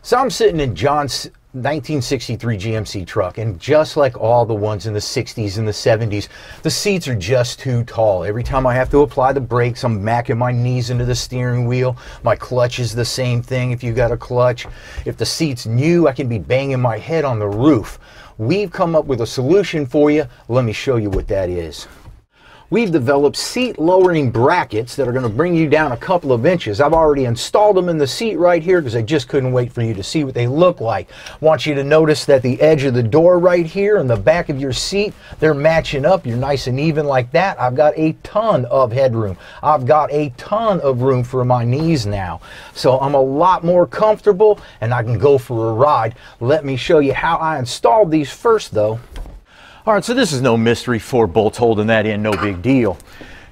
So I'm sitting in John's 1963 GMC truck, and just like all the ones in the 60s and the 70s, the seats are just too tall. Every time I have to apply the brakes, I'm macking my knees into the steering wheel. My clutch is the same thing if you got a clutch. If the seat's new, I can be banging my head on the roof. We've come up with a solution for you. Let me show you what that is. We've developed seat lowering brackets that are going to bring you down a couple of inches. I've already installed them in the seat right here because I just couldn't wait for you to see what they look like. I want you to notice that the edge of the door right here and the back of your seat, they're matching up. You're nice and even like that. I've got a ton of headroom. I've got a ton of room for my knees now. So I'm a lot more comfortable and I can go for a ride. Let me show you how I installed these first though. All right, so this is no mystery, 4 bolts holding that in, no big deal.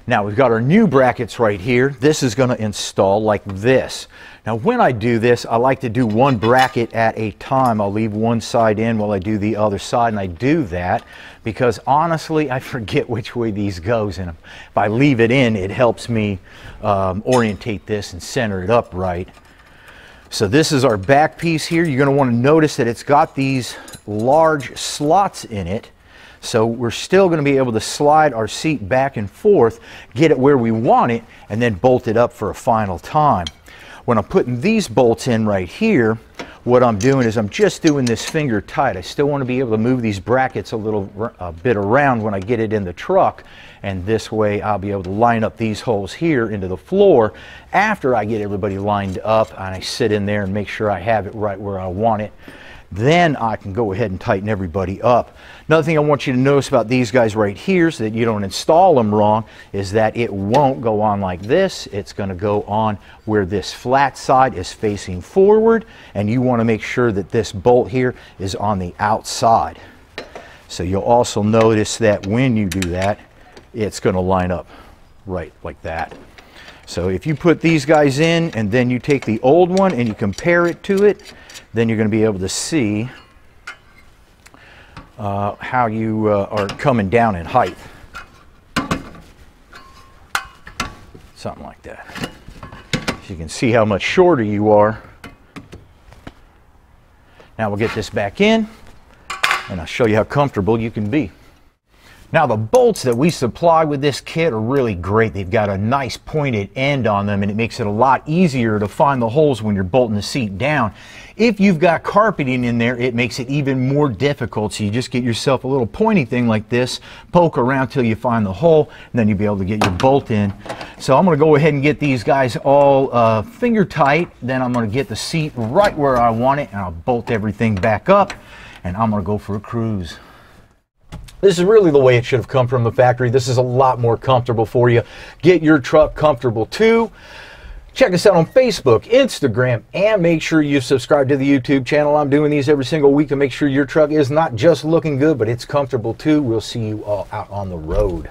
Now we've got our new brackets right here. This is going to install like this. Now when I do this, I like to do one bracket at a time. I'll leave one side in while I do the other side, and I do that because honestly I forget which way these goes, and if I leave it in, it helps me orientate this and center it up right. So this is our back piece here. You're going to want to notice that it's got these large slots in it. So we're still going to be able to slide our seat back and forth, get it where we want it, and then bolt it up for a final time. When I'm putting these bolts in right here, what I'm doing is I'm just doing this finger tight. I still want to be able to move these brackets a bit around when I get it in the truck, and this way I'll be able to line up these holes here into the floor after I get everybody lined up and I sit in there and make sure I have it right where I want it. Then I can go ahead and tighten everybody up. Another thing I want you to notice about these guys right here so that you don't install them wrong is that it won't go on like this. It's going to go on where this flat side is facing forward, and you want to make sure that this bolt here is on the outside. So you'll also notice that when you do that, it's going to line up right like that. So if you put these guys in and then you take the old one and you compare it to it, then you're going to be able to see how you are coming down in height. Something like that. So you can see how much shorter you are. Now we'll get this back in and I'll show you how comfortable you can be. Now the bolts that we supply with this kit are really great. They've got a nice pointed end on them and it makes it a lot easier to find the holes when you're bolting the seat down. If you've got carpeting in there, it makes it even more difficult. So you just get yourself a little pointy thing like this, poke around till you find the hole, and then you'll be able to get your bolt in. So I'm going to go ahead and get these guys all finger tight. Then I'm going to get the seat right where I want it and I'll bolt everything back up and I'm going to go for a cruise. This is really the way it should have come from the factory. This is a lot more comfortable for you. Get your truck comfortable too. Check us out on Facebook, Instagram, and make sure you subscribe to the YouTube channel. I'm doing these every single week to make sure your truck is not just looking good, but it's comfortable too. We'll see you all out on the road.